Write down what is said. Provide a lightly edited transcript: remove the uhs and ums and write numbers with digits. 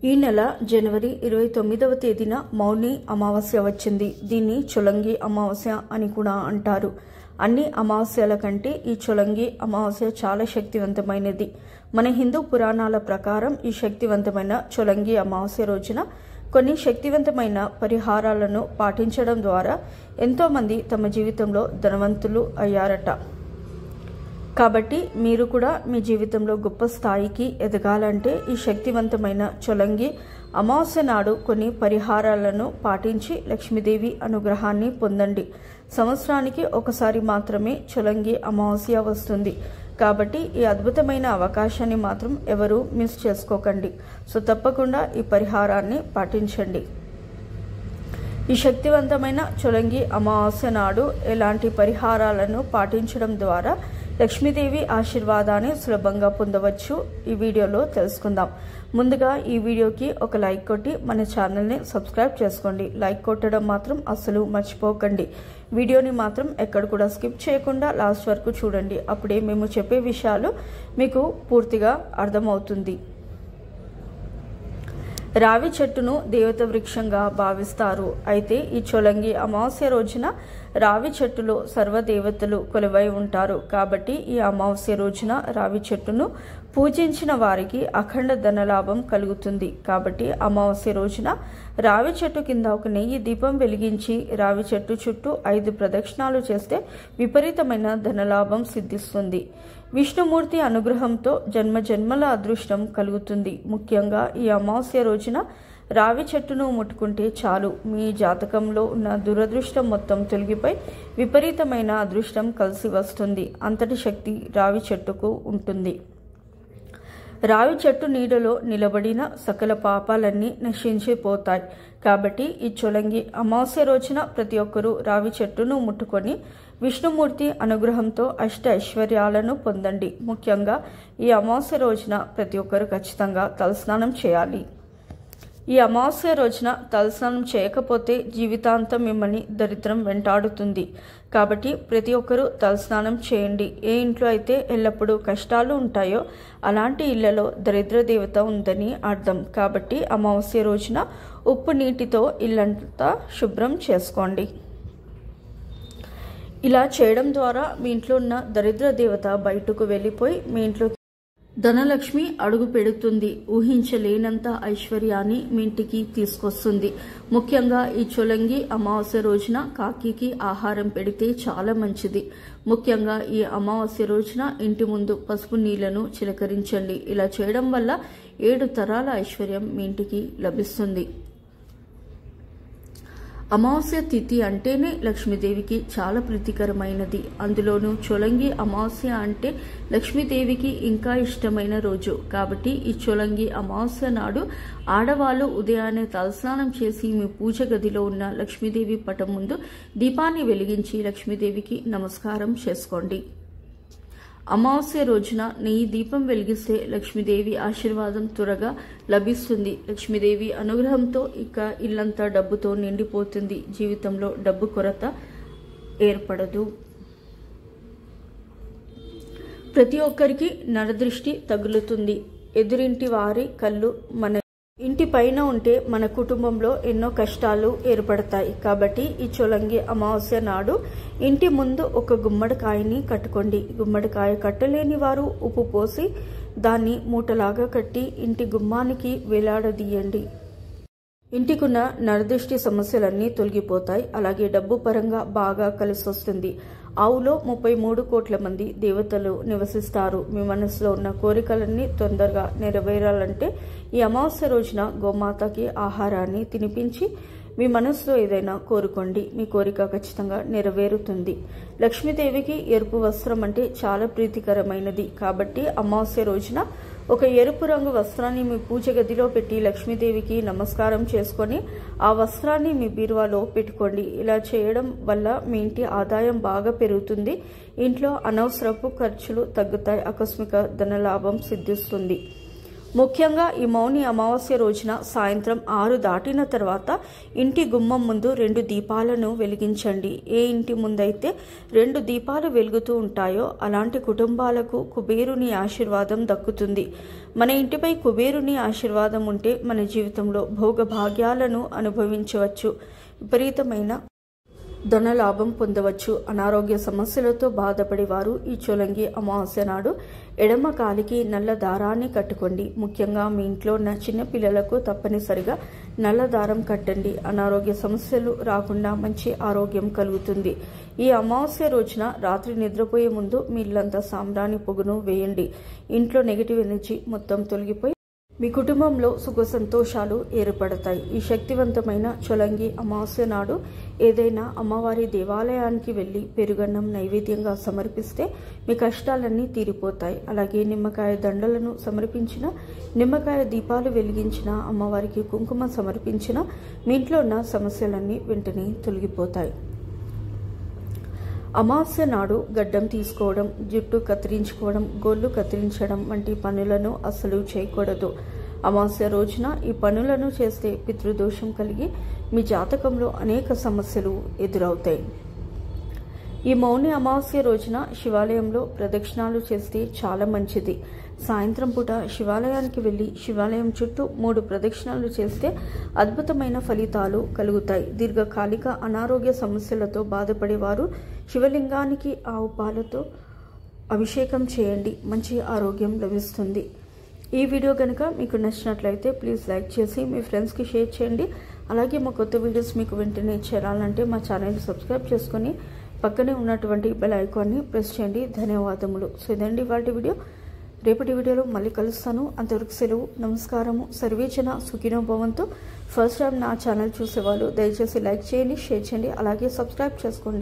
ఈ నెల జనవరి 29వ తేదీన మౌని అమావాస్య వచ్చింది. దీన్ని చొలంగి అమావాస్య అని కూడా అంటారు. అన్ని అమావాస్యల కంటే ఈ చొలంగి అమావాస్య చాలా శక్తివంతమైనది. మన హిందూ పురాణాల ప్రకారం ఈ శక్తివంతమైన చొలంగి అమావాస్య రోజున కొన్ని శక్తివంతమైన పరిహారాలను పాటించడం ద్వారా ఎంతోమంది తమ జీవితంలో ధనవంతులు అయ్యారట. కాబట్టి మీరు కూడా మీ జీవితంలో గొప్ప స్థాయికి ఎదగాలంటే ఈ శక్తివంతమైన చొలంగి అమావాస్య నాడు కొన్ని పరిహారాలను పాటించి లక్ష్మీదేవి అనుగ్రహాన్ని పొందండి. సంవత్సరానికి ఒకసారి మాత్రమే చొలంగి అమావాస్య వస్తుంది. కాబట్టి ఈ అద్భుతమైన అవకాశాన్ని మాత్రం ఎవరూ మిస్ చేసుకోకండి. సో తప్పకుండా ఈ పరిహారాన్ని పాటించండి. ఈ శక్తివంతమైన చొలంగి అమావాస్య నాడు ఎలాంటి పరిహారాలను పాటించడం ద్వారా లక్ష్మీదేవి ఆశీర్వాదాన్ని సులభంగా పొందవచ్చు ఈ వీడియోలో తెలుసుకుందాం. ముందుగా ఈ వీడియోకి ఒక లైక్ కొట్టి మన ఛానల్ని సబ్స్క్రైబ్ చేసుకోండి. లైక్ కొట్టడం మాత్రం అస్సలు మర్చిపోకండి. వీడియోని మాత్రం ఎక్కడ కూడా స్కిప్ చేయకుండా లాస్ట్ వరకు చూడండి. అప్పుడే మేము చెప్పే విషయాలు మీకు పూర్తిగా అర్థమవుతుంది. రావి చెట్టును దేవత వృక్షంగా భావిస్తారు. అయితే ఈ చొలంగి అమావాస్య రోజున రావి చెట్టులో సర్వదేవతలు కొలువై ఉంటారు. కాబట్టి ఈ అమావాస్య రోజున రావి చెట్టును పూజించిన వారికి అఖండ ధనలాభం కలుగుతుంది. కాబట్టి అమావాస్య రోజున రావి చెట్టు కింద ఒక నెయ్యి దీపం వెలిగించి రావి చెట్టు చుట్టూ 5 ప్రదక్షిణాలు చేస్తే విపరీతమైన ధనలాభం సిద్ధిస్తుంది. విష్ణుమూర్తి అనుగ్రహంతో జన్మజన్మల అదృష్టం కలుగుతుంది. ముఖ్యంగా ఈ అమావాస్య రోజున రావి చెట్టును ముట్టుకుంటే చాలు, మీ జాతకంలో ఉన్న దురదృష్టం మొత్తం తొలగిపోయి విపరీతమైన అదృష్టం కలిసి వస్తుంది. అంతటి శక్తి రావి చెట్టుకు ఉంటుంది. రావి చెట్టు నీడలో నిలబడిన సకల పాపాలన్నీ నశించిపోతాయి. కాబట్టి ఈ చొలంగి అమావాస్య రోజున ప్రతి ఒక్కరూ రావి చెట్టును ముట్టుకొని విష్ణుమూర్తి అనుగ్రహంతో అష్ట ఐశ్వర్యాలను పొందండి. ముఖ్యంగా ఈ అమావాస్య రోజున ప్రతి ఒక్కరూ ఖచ్చితంగా తలస్నానం చేయాలి. ఈ అమావాస్య రోజున తలస్నానం చేయకపోతే జీవితాంతం మిమ్మల్ని దరిద్రం వెంటాడుతుంది. కాబట్టి ప్రతి ఒక్కరూ తలస్నానం చేయండి. ఏ ఇంట్లో అయితే ఎల్లప్పుడూ కష్టాలు ఉంటాయో అలాంటి ఇళ్లలో దరిద్ర దేవత ఉందని అర్థం. కాబట్టి అమావాస్య రోజున ఉప్పు నీటితో ఇల్లంతా శుభ్రం చేసుకోండి. ఇలా చేయడం ద్వారా మీ ఇంట్లో ఉన్న దరిద్ర దేవత బయటకు వెళ్ళిపోయి మీ ఇంట్లో ధనలక్ష్మి అడుగు పెడుతుంది. ఊహించలేనంత ఐశ్వర్యాన్ని మీ ఇంటికి తీసుకొస్తుంది. ముఖ్యంగా ఈ చొలంగి అమావాస్య రోజున కాకికి ఆహారం పెడితే చాలా మంచిది. ముఖ్యంగా ఈ అమావాస్య రోజున ఇంటి ముందు పసుపు నీళ్లను చిలకరించండి. ఇలా చేయడం వల్ల 7 తరాల ఐశ్వర్యం మీ ఇంటికి లభిస్తుంది. అమావాస్య తిథి అంటేనే లక్ష్మీదేవికి చాలా ప్రీతికరమైనది. అందులోనూ చొలంగి అమావాస్య అంటే లక్ష్మీదేవికి ఇంకా ఇష్టమైన రోజు. కాబట్టి ఈ చొలంగి అమావాస్య నాడు ఆడవాళ్ళు ఉదయాన్నే తలస్నానం చేసి మీ పూజ గదిలో ఉన్న లక్ష్మీదేవి పటం ముందు దీపాన్ని వెలిగించి లక్ష్మీదేవికి నమస్కారం చేసుకోండి. అమావాస్య రోజున నెయ్యి దీపం వెలిగిస్తే లక్ష్మీదేవి ఆశీర్వాదం త్వరగా లభిస్తుంది. లక్ష్మీదేవి అనుగ్రహంతో ఇక ఇల్లంతా డబ్బుతో నిండిపోతుంది. జీవితంలో డబ్బు కొరత ఏర్పడదు. ప్రతి ఒక్కరికి నరదృష్టి తగులుతుంది. ఎదురింటి వారి కళ్ళు మన ఇంటి పైన ఉంటే మన కుటుంబంలో ఎన్నో కష్టాలు ఏర్పడతాయి. కాబట్టి ఈ చొలంగి అమావాస్య నాడు ఇంటి ముందు ఒక గుమ్మడికాయని కట్టుకోండి. గుమ్మడికాయ కట్టలేని వారు ఉప్పు పోసి దాన్ని మూటలాగా కట్టి ఇంటి గుమ్మానికి వేలాడదీయండి. ఇంటికున్న నరదృష్టి సమస్యలన్నీ తొలగిపోతాయి. అలాగే డబ్బు పరంగా బాగా కలిసి వస్తుంది. ఆవులో 33 కోట్ల మంది దేవతలు నివసిస్తారు. మీ మనసులో ఉన్న కోరికలన్నీ తొందరగా నెరవేరాలంటే ఈ అమావాస్య రోజున గోమాతకి ఆహారాన్ని తినిపించి మీ మనసులో ఏదైనా కోరుకోండి. మీ కోరిక ఖచ్చితంగా నెరవేరుతుంది. లక్ష్మీదేవికి ఎరుపు వస్త్రం అంటే చాలా ప్రీతికరమైనది. కాబట్టి అమావాస్య రోజున ఒక ఎరుపు రంగు వస్త్రాన్ని మీ పూజ గదిలో పెట్టి లక్ష్మీదేవికి నమస్కారం చేసుకొని ఆ వస్త్రాన్ని మీ బీరువాలో పెట్టుకోండి. ఇలా చేయడం వల్ల మీ ఇంటి ఆదాయం బాగా పెరుగుతుంది. ఇంట్లో అనవసరపు ఖర్చులు తగ్గుతాయి. ఆకస్మిక ధనలాభం సిద్ధిస్తుంది. ముఖ్యంగా ఈ మౌని అమావాస్య రోజున సాయంత్రం 6 దాటిన తర్వాత ఇంటి గుమ్మం ముందు 2 దీపాలను వెలిగించండి. ఏ ఇంటి ముందైతే 2 దీపాలు వెలుగుతూ ఉంటాయో అలాంటి కుటుంబాలకు కుబేరుని ఆశీర్వాదం దక్కుతుంది. మన ఇంటిపై కుబేరుని ఆశీర్వాదం ఉంటే మన జీవితంలో భోగభాగ్యాలను అనుభవించవచ్చు. విపరీతమైన ధనలాభం పొందవచ్చు. అనారోగ్య సమస్యలతో బాధపడేవారు ఈ చొలంగి అమావాస్య నాడు ఎడమ కాలికి నల్ల దారాన్ని కట్టుకోండి. ముఖ్యంగా మీ ఇంట్లో ఉన్న చిన్న పిల్లలకు తప్పనిసరిగా నల్ల దారం కట్టండి. అనారోగ్య సమస్యలు రాకుండా మంచి ఆరోగ్యం కలుగుతుంది. ఈ అమావాస్య రోజున రాత్రి నిద్రపోయే ముందు మీ ఇల్లంతా సాంబ్రాణి పొగను వేయండి. ఇంట్లో నెగిటివ్ ఎనర్జీ మొత్తం తొలగిపోయి మీ కుటుంబంలో సుఖ సంతోషాలు ఏర్పడతాయి. ఈ శక్తివంతమైన చొలంగి అమావాస్య నాడు ఏదైనా అమ్మవారి దేవాలయానికి వెళ్లి పెరుగన్నం నైవేద్యంగా సమర్పిస్తే మీ కష్టాలన్నీ తీరిపోతాయి. అలాగే నిమ్మకాయ దండలను సమర్పించిన, నిమ్మకాయ దీపాలు వెలిగించిన, అమ్మవారికి కుంకుమ సమర్పించిన మీ ఇంట్లో ఉన్న సమస్యలన్నీ వెంటనే తొలగిపోతాయి. అమావాస్య నాడు గడ్డం తీసుకోవడం, జుట్టు కత్తిరించుకోవడం, గోళ్లు కత్తిరించడం వంటి పనులను అస్సలు చేయకూడదు. అమావాస్య రోజున ఈ పనులను చేస్తే పితృదోషం కలిగి మీ జాతకంలో అనేక సమస్యలు ఎదురవుతాయి. ఈ మౌని అమావాస్య రోజున శివాలయంలో ప్రదక్షిణాలు చేస్తే చాలా మంచిది. సాయంత్రం పూట శివాలయానికి వెళ్లి శివాలయం చుట్టూ 3 ప్రదక్షిణాలు చేస్తే అద్భుతమైన ఫలితాలు కలుగుతాయి. దీర్ఘకాలిక అనారోగ్య సమస్యలతో బాధపడేవారు శివలింగానికి ఆవు పాలతో అభిషేకం చేయండి. మంచి ఆరోగ్యం లభిస్తుంది. ఈ వీడియో కనుక మీకు నచ్చినట్లయితే ప్లీజ్ లైక్ చేసి మీ ఫ్రెండ్స్కి షేర్ చేయండి. అలాగే మా కొత్త వీడియోస్ మీకు వెంటనే చేరాలంటే మా ఛానల్ సబ్స్క్రైబ్ చేసుకొని పక్కనే ఉన్నటువంటి బెల్ ఐకాన్ని ప్రెస్ చేయండి. ధన్యవాదములు. సో ఇదండి వాటి వీడియో. రేపటి వీడియోలో మళ్ళీ కలుస్తాను. అంతవరకు సెలవు. నమస్కారము. సర్వేజన సుఖినో భవంతు. ఫస్ట్ టైం నా ఛానల్ చూసేవాళ్ళు దయచేసి లైక్ చేయండి, షేర్ చేయండి, అలాగే సబ్స్క్రైబ్ చేసుకోండి.